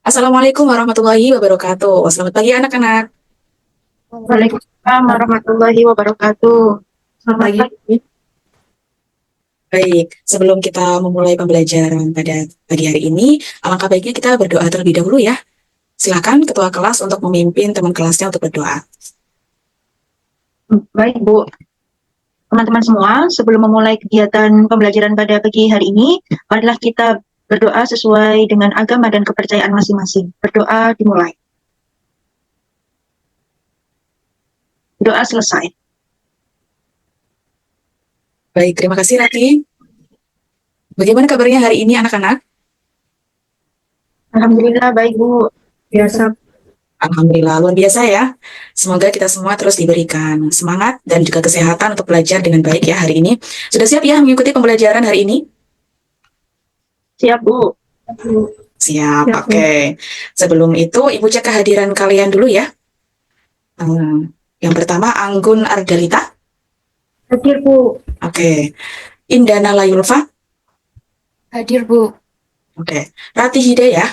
Assalamualaikum warahmatullahi wabarakatuh. Selamat pagi anak-anak. Waalaikumsalam warahmatullahi wabarakatuh. Selamat Selamat pagi. pagi. Baik, sebelum kita memulai pembelajaran pada pagi hari ini, alangkah baiknya kita berdoa terlebih dahulu ya. Silakan ketua kelas untuk memimpin teman kelasnya untuk berdoa. Baik, Bu. Teman-teman semua, sebelum memulai kegiatan pembelajaran pada pagi hari ini, marilah kita berdoa sesuai dengan agama dan kepercayaan masing-masing. Berdoa dimulai. Doa selesai. Baik, terima kasih Rati. Bagaimana kabarnya hari ini anak-anak? Alhamdulillah baik, Bu. Biasa. Alhamdulillah, luar biasa ya. Semoga kita semua terus diberikan semangat dan juga kesehatan untuk belajar dengan baik ya hari ini. Sudah siap ya mengikuti pembelajaran hari ini? Siap, Bu. Siap, Siap, Bu. oke. Sebelum itu, Ibu cek kehadiran kalian dulu ya. Yang pertama, Anggun Ardalita. Hadir, Bu. Oke. Indana Layulfa. Hadir, Bu. Oke. Rati Hidayah.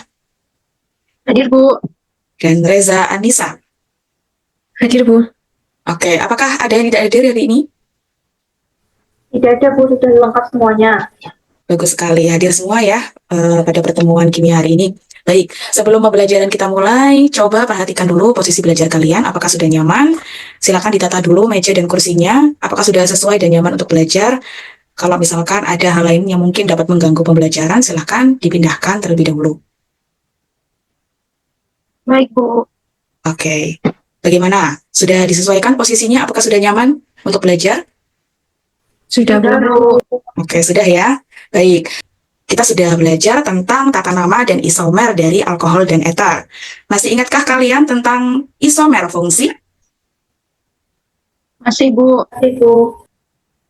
Hadir, Bu. Dan Reza Anissa. Hadir, Bu. Oke. Apakah ada yang tidak hadir hari ini? Tidak ada, Bu. Sudah lengkap semuanya. Bagus sekali. Hadir semua ya pada pertemuan kimia hari ini. Baik, sebelum pembelajaran kita mulai, coba perhatikan dulu posisi belajar kalian. Apakah sudah nyaman? Silakan ditata dulu meja dan kursinya. Apakah sudah sesuai dan nyaman untuk belajar? Kalau misalkan ada hal lain yang mungkin dapat mengganggu pembelajaran, silakan dipindahkan terlebih dahulu. Baik, Bu. Oke. Bagaimana? Sudah disesuaikan posisinya? Apakah sudah nyaman untuk belajar? Sudah, Bu. Oke, sudah ya. Baik. Kita sudah belajar tentang tata nama dan isomer dari alkohol dan eter. Masih ingatkah kalian tentang isomer fungsi? Masih, Bu. Masih, Bu.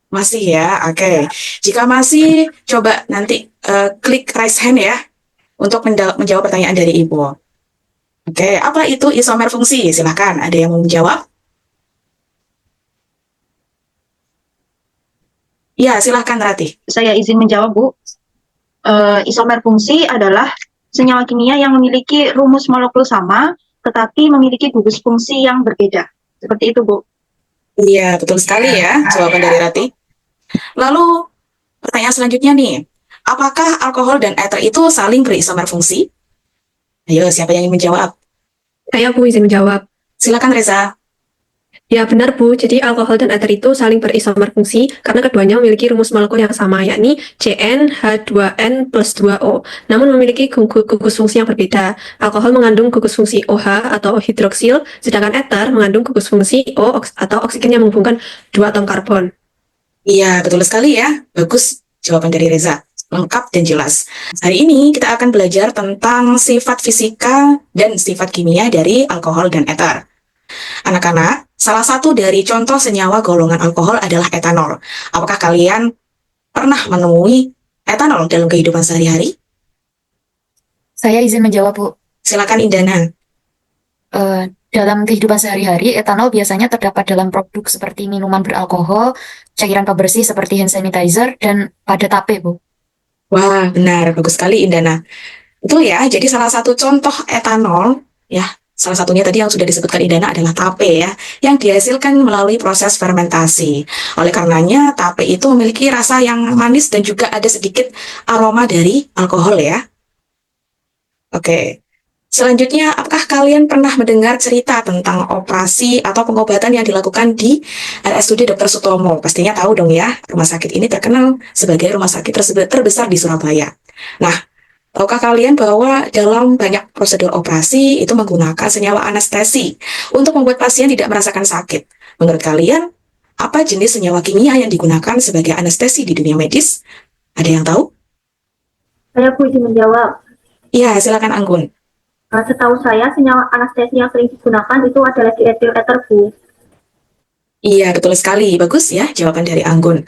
Masih ya, oke. Jika masih, coba nanti klik raise hand ya untuk menjawab pertanyaan dari Ibu. Oke, apa itu isomer fungsi? Silakan, ada yang mau menjawab? Ya, silakan Rati. Saya izin menjawab, Bu. Isomer fungsi adalah senyawa kimia yang memiliki rumus molekul sama, tetapi memiliki gugus fungsi yang berbeda. Seperti itu, Bu. Iya, betul sekali ya jawaban dari Rati. Lalu, pertanyaan selanjutnya nih. Apakah alkohol dan eter itu saling berisomer fungsi? Ayo, siapa yang ingin menjawab? Saya Bu izin menjawab. Silakan Reza. Ya benar Bu, jadi alkohol dan eter itu saling berisomer fungsi karena keduanya memiliki rumus molekul yang sama, yakni CnH2n plus 2O, namun memiliki gugus fungsi yang berbeda. Alkohol mengandung gugus fungsi OH atau hidroksil, sedangkan eter mengandung gugus fungsi O atau oksigen yang menghubungkan dua atom karbon. Iya, betul sekali ya. Bagus jawaban dari Reza. Lengkap dan jelas. Hari ini kita akan belajar tentang sifat fisika dan sifat kimia dari alkohol dan eter. Anak-anak, salah satu dari contoh senyawa golongan alkohol adalah etanol. Apakah kalian pernah menemui etanol dalam kehidupan sehari-hari? Saya izin menjawab, Bu. Silakan Indana. Dalam kehidupan sehari-hari, etanol biasanya terdapat dalam produk seperti minuman beralkohol, cairan pembersih seperti hand sanitizer, dan pada tape, Bu. Wah, benar. Bagus sekali Indana. Betul ya, jadi salah satu contoh etanol, ya, salah satunya tadi yang sudah disebutkan Indana adalah tape ya, yang dihasilkan melalui proses fermentasi. Oleh karenanya, tape itu memiliki rasa yang manis dan juga ada sedikit aroma dari alkohol ya. Oke. Selanjutnya, apakah kalian pernah mendengar cerita tentang operasi atau pengobatan yang dilakukan di RSUD Dr. Sutomo? Pastinya tahu dong ya, rumah sakit ini terkenal sebagai rumah sakit terbesar di Surabaya. Nah, tahukah kalian bahwa dalam banyak prosedur operasi itu menggunakan senyawa anestesi untuk membuat pasien tidak merasakan sakit? Menurut kalian, apa jenis senyawa kimia yang digunakan sebagai anestesi di dunia medis? Ada yang tahu? Saya Bu izin menjawab. Iya, silakan Anggun. Setahu saya, senyawa anestesi yang sering digunakan itu adalah dietil ether, Bu. Iya, betul sekali. Bagus ya jawaban dari Anggun.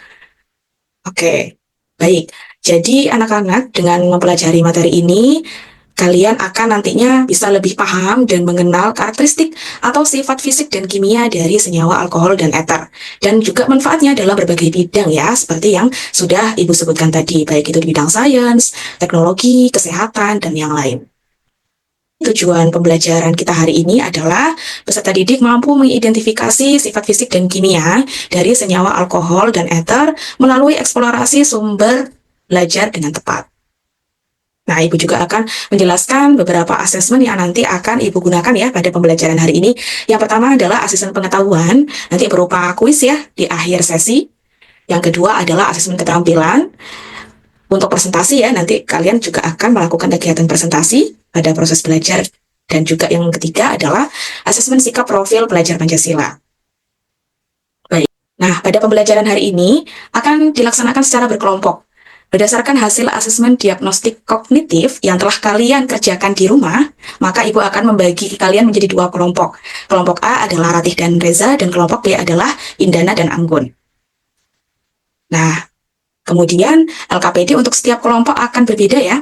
Oke, baik. Jadi anak-anak dengan mempelajari materi ini, kalian akan nantinya bisa lebih paham dan mengenal karakteristik atau sifat fisik dan kimia dari senyawa alkohol dan eter. Dan juga manfaatnya dalam berbagai bidang ya, seperti yang sudah Ibu sebutkan tadi, baik itu di bidang sains, teknologi, kesehatan, dan yang lain. Tujuan pembelajaran kita hari ini adalah peserta didik mampu mengidentifikasi sifat fisik dan kimia dari senyawa alkohol dan eter melalui eksplorasi sumber belajar dengan tepat. Nah, Ibu juga akan menjelaskan beberapa asesmen yang nanti akan Ibu gunakan ya pada pembelajaran hari ini. Yang pertama adalah asesmen pengetahuan, nanti berupa kuis ya di akhir sesi. Yang kedua adalah asesmen keterampilan. Untuk presentasi ya, nanti kalian juga akan melakukan kegiatan presentasi pada proses belajar. Dan juga yang ketiga adalah asesmen sikap profil pelajar Pancasila. Baik, nah pada pembelajaran hari ini akan dilaksanakan secara berkelompok. Berdasarkan hasil asesmen diagnostik kognitif yang telah kalian kerjakan di rumah, maka Ibu akan membagi kalian menjadi 2 kelompok. Kelompok A adalah Ratih dan Reza, dan kelompok B adalah Indana dan Anggun. Nah, kemudian LKPD untuk setiap kelompok akan berbeda ya.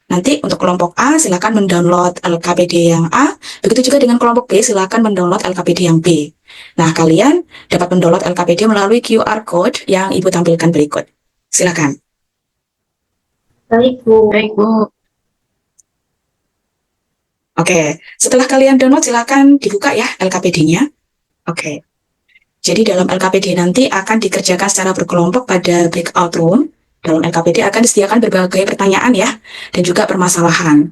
Nanti untuk kelompok A silakan mendownload LKPD yang A, begitu juga dengan kelompok B silakan mendownload LKPD yang B. Nah, kalian dapat mendownload LKPD melalui QR code yang Ibu tampilkan berikut. Silakan. Baik, Bu. Baik, Bu. Oke, setelah kalian download silakan dibuka ya LKPD-nya. Oke. Jadi dalam LKPD nanti akan dikerjakan secara berkelompok pada breakout room. Dalam LKPD akan disediakan berbagai pertanyaan ya, dan juga permasalahan.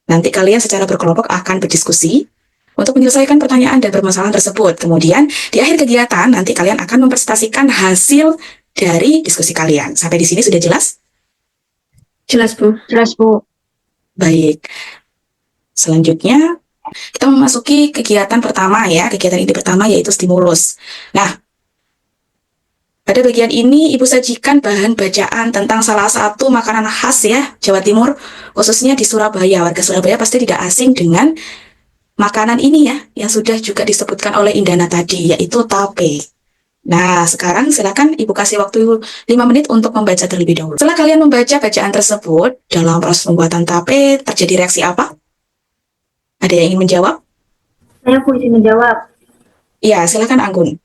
Nanti kalian secara berkelompok akan berdiskusi untuk menyelesaikan pertanyaan dan permasalahan tersebut. Kemudian di akhir kegiatan nanti kalian akan mempresentasikan hasil dari diskusi kalian. Sampai di sini sudah jelas? Jelas, Bu. Jelas, Bu. Baik. Selanjutnya kita memasuki kegiatan pertama ya. Kegiatan inti pertama yaitu stimulus. Nah, pada bagian ini Ibu sajikan bahan bacaan tentang salah satu makanan khas ya Jawa Timur, khususnya di Surabaya. Warga Surabaya pasti tidak asing dengan makanan ini ya, yang sudah juga disebutkan oleh Indana tadi, yaitu tape. Nah, sekarang silakan Ibu kasih waktu 5 menit untuk membaca terlebih dahulu. Setelah kalian membaca bacaan tersebut, dalam proses pembuatan tape terjadi reaksi apa? Ada yang ingin menjawab? Saya Bu izin menjawab. Iya, silakan Anggun.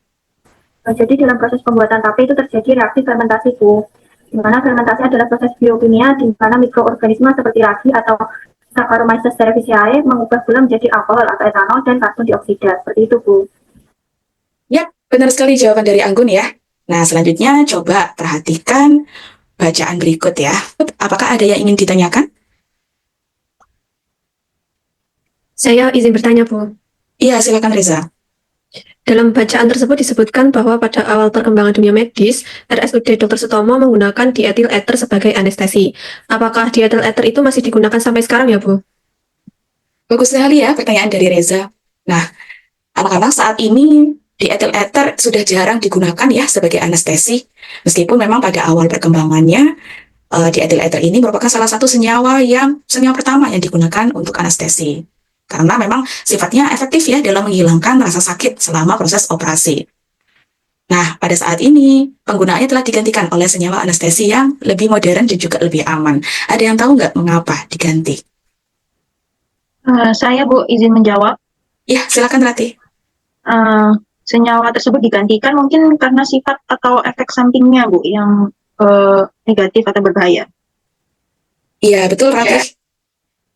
Jadi dalam proses pembuatan tape itu terjadi reaksi fermentasi, Bu. Di mana fermentasi adalah proses biokimia di mana mikroorganisme seperti ragi atau Saccharomyces cerevisiae mengubah gula menjadi alkohol atau etanol dan karbon dioksida. Seperti itu, Bu. Ya, benar sekali jawaban dari Anggun ya. Nah, selanjutnya coba perhatikan bacaan berikut ya. Apakah ada yang ingin ditanyakan? Saya izin bertanya, Bu. Iya, silakan Reza. Dalam bacaan tersebut disebutkan bahwa pada awal perkembangan dunia medis, RSUD Dr. Sutomo menggunakan dietil ether sebagai anestesi. Apakah dietil ether itu masih digunakan sampai sekarang ya, Bu? Bagus sekali ya pertanyaan dari Reza. Nah, anak-anak saat ini dietil ether sudah jarang digunakan ya sebagai anestesi. Meskipun memang pada awal perkembangannya, dietil ether ini merupakan salah satu senyawa pertama yang digunakan untuk anestesi. Karena memang sifatnya efektif ya dalam menghilangkan rasa sakit selama proses operasi. Nah, pada saat ini penggunaannya telah digantikan oleh senyawa anestesi yang lebih modern dan juga lebih aman. Ada yang tahu nggak mengapa diganti? Saya, Bu, izin menjawab. Ya, silakan Rati. Senyawa tersebut digantikan mungkin karena sifat atau efek sampingnya, Bu, yang negatif atau berbahaya. Iya, betul Rati.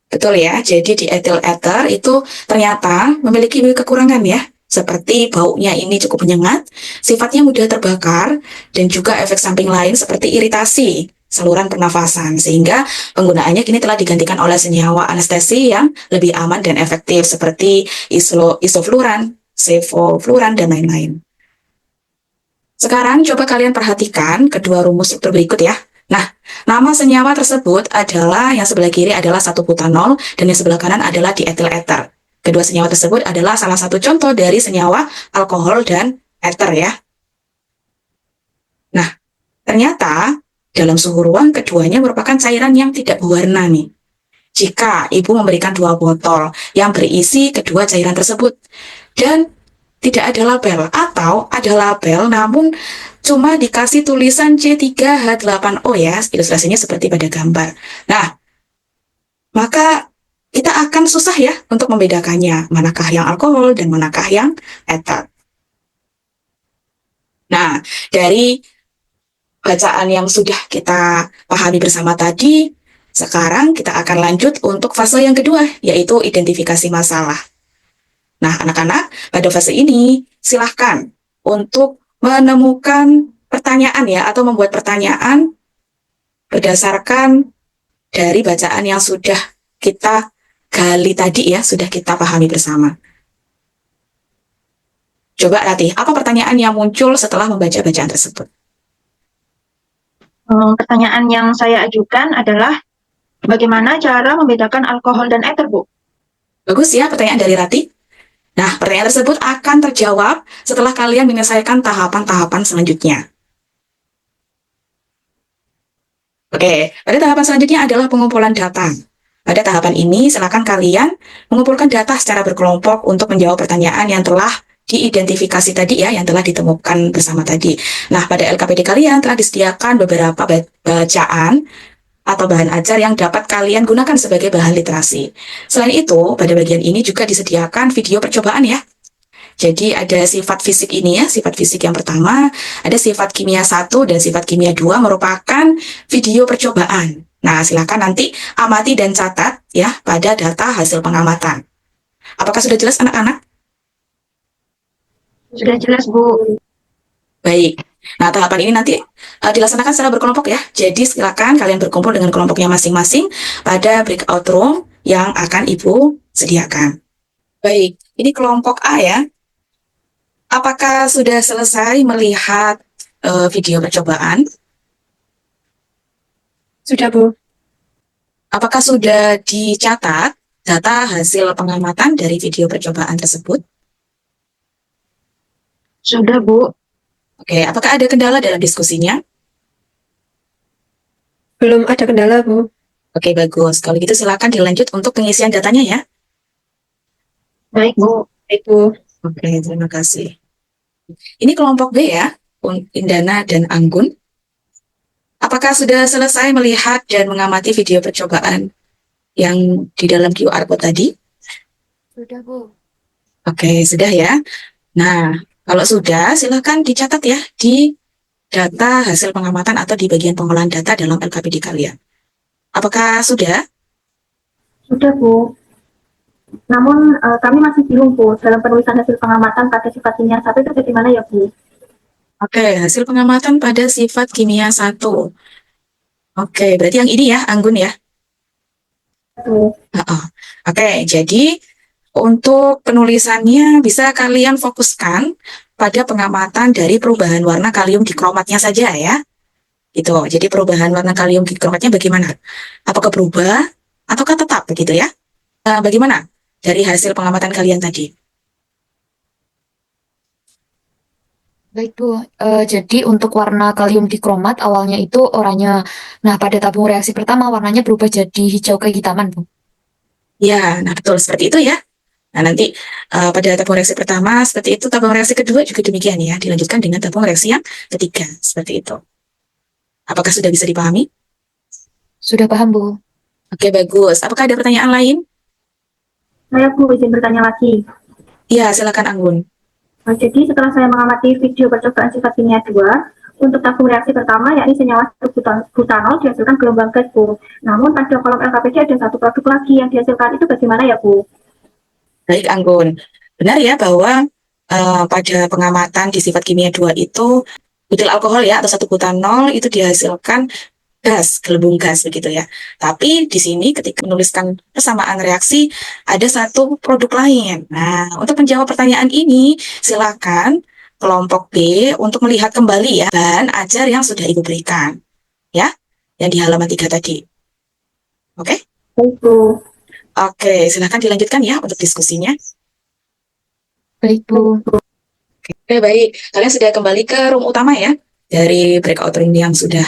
Betul ya, jadi dietil ether itu ternyata memiliki kekurangan ya, seperti baunya ini cukup menyengat, sifatnya mudah terbakar, dan juga efek samping lain seperti iritasi saluran pernafasan, sehingga penggunaannya kini telah digantikan oleh senyawa anestesi yang lebih aman dan efektif seperti isofluran, sevofluran, dan lain-lain. Sekarang coba kalian perhatikan kedua rumus struktur berikut ya. Nah, nama senyawa tersebut adalah yang sebelah kiri adalah 1-butanol dan yang sebelah kanan adalah dietil ether. Kedua senyawa tersebut adalah salah satu contoh dari senyawa alkohol dan ether ya. Nah, ternyata dalam suhu ruang keduanya merupakan cairan yang tidak berwarna nih. Jika ibu memberikan 2 botol yang berisi kedua cairan tersebut dan tidak ada label atau ada label namun cuma dikasih tulisan C3H8O ya, ilustrasinya seperti pada gambar. Nah, maka kita akan susah ya untuk membedakannya, manakah yang alkohol dan manakah yang ether. Nah, dari bacaan yang sudah kita pahami bersama tadi, Sekarang kita akan lanjut untuk fase yang kedua, yaitu identifikasi masalah. Nah, anak-anak, pada fase ini silahkan untuk menemukan pertanyaan ya, atau membuat pertanyaan berdasarkan dari bacaan yang sudah kita gali tadi ya, sudah kita pahami bersama. Coba Ratih, apa pertanyaan yang muncul setelah membaca bacaan tersebut? Pertanyaan yang saya ajukan adalah bagaimana cara membedakan alkohol dan eter, Bu? Bagus ya pertanyaan dari Ratih. Nah, pertanyaan tersebut akan terjawab setelah kalian menyelesaikan tahapan-tahapan selanjutnya. Oke, pada tahapan selanjutnya adalah pengumpulan data. Pada tahapan ini, silakan kalian mengumpulkan data secara berkelompok untuk menjawab pertanyaan yang telah diidentifikasi tadi ya, yang telah ditemukan bersama tadi. Nah, pada LKPD kalian telah disediakan beberapa bacaan atau bahan ajar yang dapat kalian gunakan sebagai bahan literasi. Selain itu, pada bagian ini juga disediakan video percobaan ya. Jadi ada sifat fisik ini ya, sifat fisik yang pertama, ada sifat kimia 1 dan sifat kimia 2 merupakan video percobaan. Nah, silakan nanti amati dan catat ya pada data hasil pengamatan. Apakah sudah jelas anak-anak? Sudah jelas, Bu. Baik. Nah, tahapan ini nanti dilaksanakan secara berkelompok ya. Jadi silakan kalian berkumpul dengan kelompoknya masing-masing pada breakout room yang akan Ibu sediakan. Baik, ini kelompok A ya. Apakah sudah selesai melihat video percobaan? Sudah, Bu. Apakah sudah dicatat data hasil pengamatan dari video percobaan tersebut? Sudah, Bu. Oke, apakah ada kendala dalam diskusinya? Belum ada kendala, Bu. Oke, bagus. Kalau gitu silakan dilanjut untuk pengisian datanya ya. Baik, Bu. Baik, Bu. Oke, terima kasih. Ini kelompok B ya, Indana dan Anggun. Apakah sudah selesai melihat dan mengamati video percobaan yang di dalam QR code tadi? Sudah, Bu. Oke, sudah ya. Nah, kalau sudah, silakan dicatat ya di data hasil pengamatan atau di bagian pengolahan data dalam LKPD kalian. Apakah sudah? Sudah, Bu. Namun kami masih bingung, Bu, dalam penulisan hasil pengamatan pada sifat kimia 1 itu bagaimana ya, Bu? Oke, hasil pengamatan pada sifat kimia 1. Oke, berarti yang ini ya, Anggun ya? Bu. Oke, jadi untuk penulisannya bisa kalian fokuskan pada pengamatan dari perubahan warna kalium dikromatnya saja ya. Gitu. Jadi perubahan warna kalium dikromatnya bagaimana? Apakah berubah ataukah tetap begitu ya? Bagaimana dari hasil pengamatan kalian tadi? Baik, Bu. Jadi untuk warna kalium dikromat awalnya itu oranye. Nah, pada tabung reaksi pertama warnanya berubah jadi hijau kehitaman, Bu. Ya, nah betul seperti itu ya. Nah, nanti pada tabung reaksi pertama seperti itu, tabung reaksi kedua juga demikian ya. Dilanjutkan dengan tabung reaksi yang ketiga, seperti itu. Apakah sudah bisa dipahami? Sudah paham, Bu. Oke, bagus. Apakah ada pertanyaan lain? Saya, Bu, izin bertanya lagi. Ya, silakan Anggun. Jadi setelah saya mengamati video percobaan sifat kimia 2, untuk tabung reaksi pertama, yakni senyawa butanol dihasilkan gelombang gas, Bu. Namun pada kolom LKPD ada satu produk lagi yang dihasilkan, itu bagaimana ya, Bu? Baik, Anggun. Benar ya bahwa pada pengamatan di sifat kimia 2 itu butil alkohol ya atau 1-butanol itu dihasilkan gas, gelembung gas begitu ya. Tapi di sini ketika menuliskan persamaan reaksi ada satu produk lain. Nah, untuk menjawab pertanyaan ini silakan kelompok B untuk melihat kembali ya bahan ajar yang sudah Ibu berikan. Ya, yang di halaman 3 tadi. Oke? Baik, Bu. Oke, silakan dilanjutkan ya untuk diskusinya. Baik, Bu. Oke, baik. Kalian sudah kembali ke room utama ya, dari breakout room yang sudah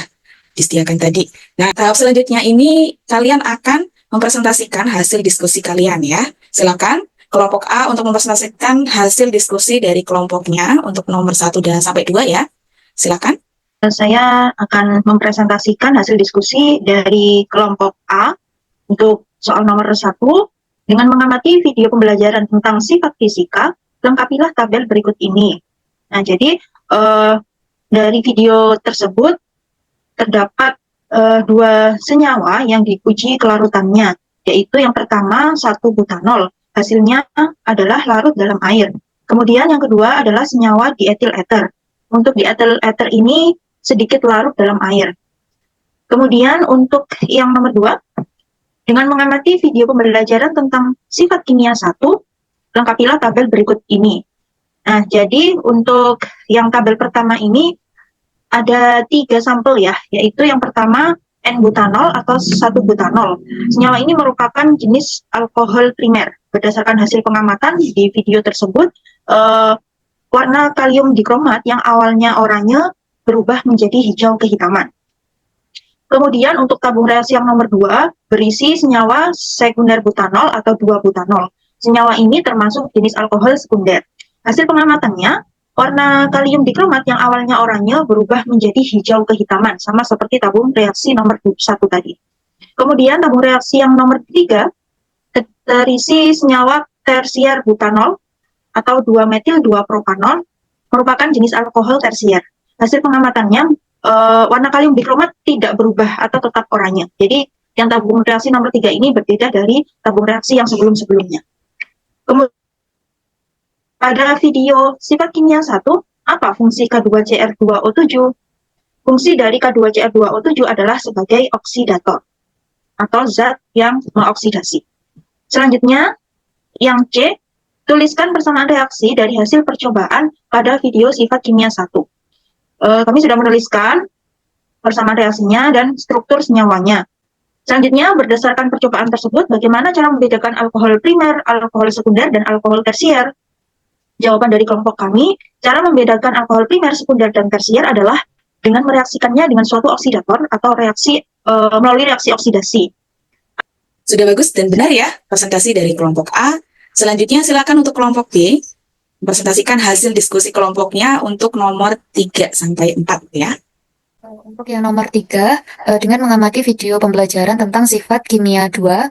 disediakan tadi. Nah, tahap selanjutnya ini kalian akan mempresentasikan hasil diskusi kalian ya. Silakan kelompok A untuk mempresentasikan hasil diskusi dari kelompoknya untuk nomor 1 dan sampai 2 ya. Silakan. Saya akan mempresentasikan hasil diskusi dari kelompok A untuk soal nomor 1 dengan mengamati video pembelajaran tentang sifat fisika. Lengkapilah tabel berikut ini. Nah, jadi dari video tersebut terdapat dua senyawa yang diuji kelarutannya, yaitu yang pertama 1-butanol, hasilnya adalah larut dalam air. Kemudian yang kedua adalah senyawa dietil ether. Untuk dietil ether ini sedikit larut dalam air. Kemudian untuk yang nomor 2, dengan mengamati video pembelajaran tentang sifat kimia 1, lengkapilah tabel berikut ini. Nah, jadi untuk yang tabel pertama ini ada 3 sampel ya, yaitu yang pertama N-butanol atau 1-butanol. Senyawa ini merupakan jenis alkohol primer. Berdasarkan hasil pengamatan di video tersebut, warna kalium dikromat yang awalnya oranye berubah menjadi hijau kehitaman. Kemudian untuk tabung reaksi yang nomor 2 berisi senyawa sekunder butanol atau 2-butanol. Senyawa ini termasuk jenis alkohol sekunder. Hasil pengamatannya, warna kalium dikromat yang awalnya oranye berubah menjadi hijau kehitaman, sama seperti tabung reaksi nomor 1 tadi. Kemudian tabung reaksi yang nomor 3 terisi senyawa tersier butanol atau 2-metil-2-propanol, merupakan jenis alkohol tersier. Hasil pengamatannya, warna kalium dikromat tidak berubah atau tetap oranye. Jadi yang tabung reaksi nomor 3 ini berbeda dari tabung reaksi yang sebelum-sebelumnya. Kemudian pada video sifat kimia 1, apa fungsi K2Cr2O7? Fungsi dari K2Cr2O7 adalah sebagai oksidator atau zat yang mengoksidasi. Selanjutnya, yang C, tuliskan persamaan reaksi dari hasil percobaan pada video sifat kimia 1. Kami sudah menuliskan persamaan reaksinya dan struktur senyawanya. Selanjutnya, berdasarkan percobaan tersebut, bagaimana cara membedakan alkohol primer, alkohol sekunder, dan alkohol tersier? Jawaban dari kelompok kami, cara membedakan alkohol primer, sekunder, dan tersier adalah dengan mereaksikannya dengan suatu oksidator atau reaksi melalui reaksi oksidasi. Sudah bagus dan benar ya presentasi dari kelompok A. Selanjutnya silakan untuk kelompok B, presentasikan hasil diskusi kelompoknya untuk nomor 3-4 ya. Untuk yang nomor 3, dengan mengamati video pembelajaran tentang sifat kimia 2,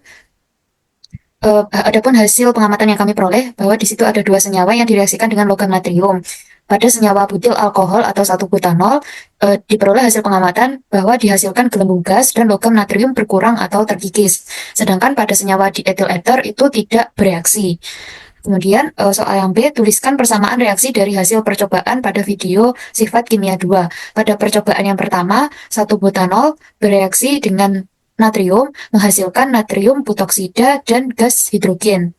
adapun hasil pengamatan yang kami peroleh bahwa di situ ada 2 senyawa yang direaksikan dengan logam natrium. Pada senyawa butil alkohol atau 1-butanol, diperoleh hasil pengamatan bahwa dihasilkan gelembung gas dan logam natrium berkurang atau terkikis. Sedangkan pada senyawa dietil ether itu tidak bereaksi. Kemudian soal yang B, tuliskan persamaan reaksi dari hasil percobaan pada video sifat kimia 2. Pada percobaan yang pertama, 1-butanol bereaksi dengan natrium menghasilkan natrium butoksida dan gas hidrogen.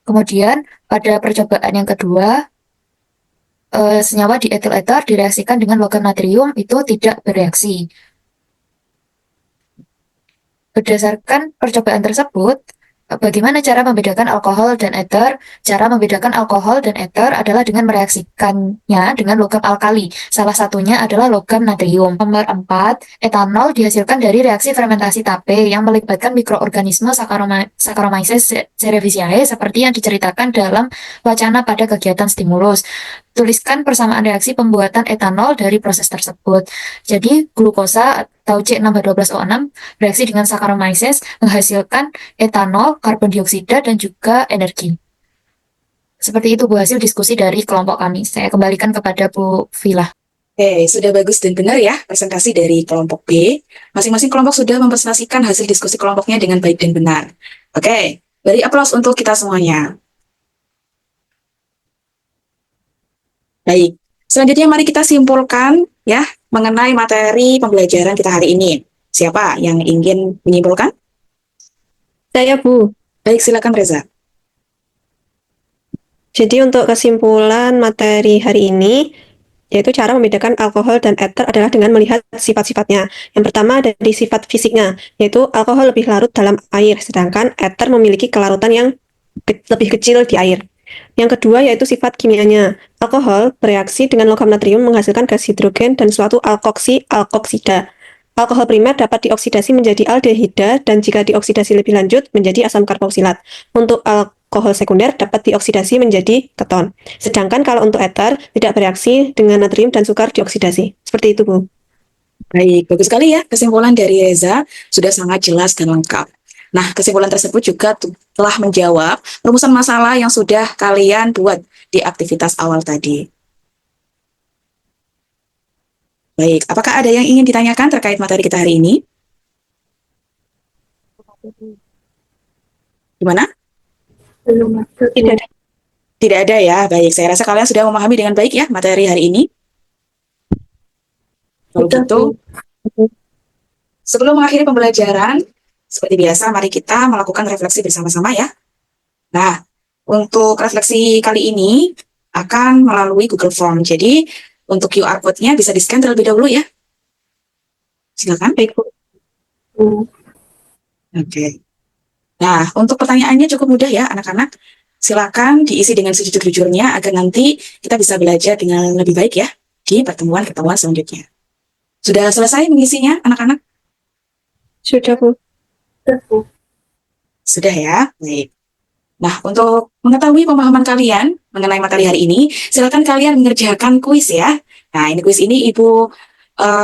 Kemudian pada percobaan yang kedua, senyawa dietil ether direaksikan dengan logam natrium itu tidak bereaksi. Berdasarkan percobaan tersebut, bagaimana cara membedakan alkohol dan ether? Cara membedakan alkohol dan ether adalah dengan mereaksikannya dengan logam alkali. Salah satunya adalah logam natrium. Nomor 4, etanol dihasilkan dari reaksi fermentasi tape yang melibatkan mikroorganisme Saccharomyces cerevisiae seperti yang diceritakan dalam wacana pada kegiatan stimulus. Tuliskan persamaan reaksi pembuatan etanol dari proses tersebut. Jadi, glukosa atau C6H12O6 bereaksi dengan Saccharomyces menghasilkan etanol, karbon dioksida, dan juga energi. Seperti itu Bu hasil diskusi dari kelompok kami. Saya kembalikan kepada Bu Vila. Oke, sudah bagus dan benar ya presentasi dari kelompok B. Masing-masing kelompok sudah mempresentasikan hasil diskusi kelompoknya dengan baik dan benar. Oke, beri aplaus untuk kita semuanya. Baik, selanjutnya mari kita simpulkan ya mengenai materi pembelajaran kita hari ini. Siapa yang ingin menyimpulkan? Saya, Bu. Baik, silakan Reza. Jadi untuk kesimpulan materi hari ini, yaitu cara membedakan alkohol dan ether adalah dengan melihat sifat-sifatnya. Yang pertama dari sifat fisiknya, yaitu alkohol lebih larut dalam air, sedangkan ether memiliki kelarutan yang lebih kecil di air. Yang kedua yaitu sifat kimianya. Alkohol bereaksi dengan logam natrium menghasilkan gas hidrogen dan suatu alkoksida. Alkohol primer dapat dioksidasi menjadi aldehida dan jika dioksidasi lebih lanjut menjadi asam karboksilat. Untuk alkohol sekunder dapat dioksidasi menjadi keton. Sedangkan kalau untuk ether tidak bereaksi dengan natrium dan sukar dioksidasi. Seperti itu, Bu. Baik, bagus sekali ya kesimpulan dari Reza, sudah sangat jelas dan lengkap. Nah, kesimpulan tersebut juga telah menjawab rumusan masalah yang sudah kalian buat di aktivitas awal tadi. Baik, apakah ada yang ingin ditanyakan terkait materi kita hari ini? Gimana? Belum masuk. Tidak ada. Tidak ada ya. Baik, saya rasa kalian sudah memahami dengan baik ya materi hari ini. Kalau Sudah, gitu, sebelum mengakhiri pembelajaran, seperti biasa, mari kita melakukan refleksi bersama-sama ya. Nah, untuk refleksi kali ini akan melalui Google Form. Jadi, untuk QR code-nya bisa di-scan terlebih dahulu ya. Silakan. Baik, Bu. Bu. Oke. Nah, untuk pertanyaannya cukup mudah ya, anak-anak. Silakan diisi dengan sejujur-jujurnya agar nanti kita bisa belajar dengan lebih baik ya di pertemuan-pertemuan selanjutnya. Sudah selesai mengisinya, anak-anak? Sudah, Bu. Sudah, Bu. Sudah ya? Baik. Nah, untuk mengetahui pemahaman kalian mengenai materi hari ini, silakan kalian mengerjakan kuis ya. Nah, ini kuis ini Ibu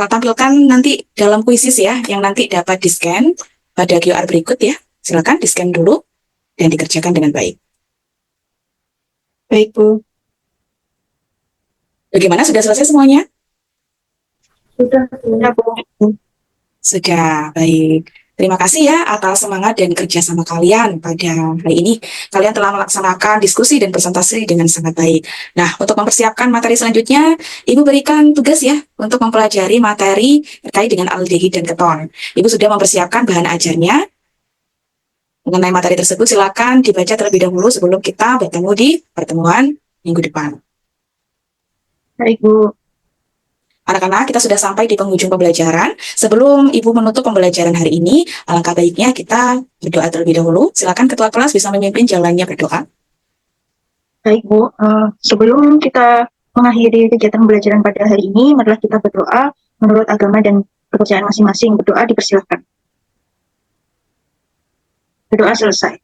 tampilkan nanti dalam kuisis ya, yang nanti dapat di-scan pada QR berikut ya. Silakan di-scan dulu dan dikerjakan dengan baik. Baik, Bu. Bagaimana? Sudah selesai semuanya? Sudah, Bu. Ya, Bu. Sudah, baik. Terima kasih ya atas semangat dan kerjasama kalian pada hari ini. Kalian telah melaksanakan diskusi dan presentasi dengan sangat baik. Nah, untuk mempersiapkan materi selanjutnya, Ibu berikan tugas ya untuk mempelajari materi terkait dengan aldehid dan keton. Ibu sudah mempersiapkan bahan ajarnya. Mengenai materi tersebut, silakan dibaca terlebih dahulu sebelum kita bertemu di pertemuan minggu depan. Baik, Bu. Anak-anak, kita sudah sampai di penghujung pembelajaran. Sebelum Ibu menutup pembelajaran hari ini, alangkah baiknya kita berdoa terlebih dahulu. Silakan Ketua Kelas bisa memimpin jalannya berdoa. Baik, Bu. Sebelum kita mengakhiri kegiatan pembelajaran pada hari ini, marilah kita berdoa menurut agama dan kepercayaan masing-masing. Berdoa dipersilahkan. Berdoa selesai.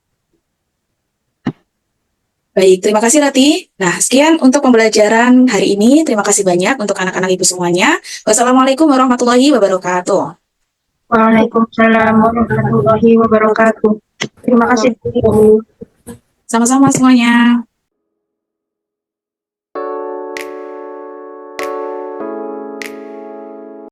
Baik, terima kasih Rati. Nah, sekian untuk pembelajaran hari ini. Terima kasih banyak untuk anak-anak Ibu semuanya. Wassalamualaikum warahmatullahi wabarakatuh. Waalaikumsalam warahmatullahi wabarakatuh. Terima kasih, Bu. Sama-sama semuanya.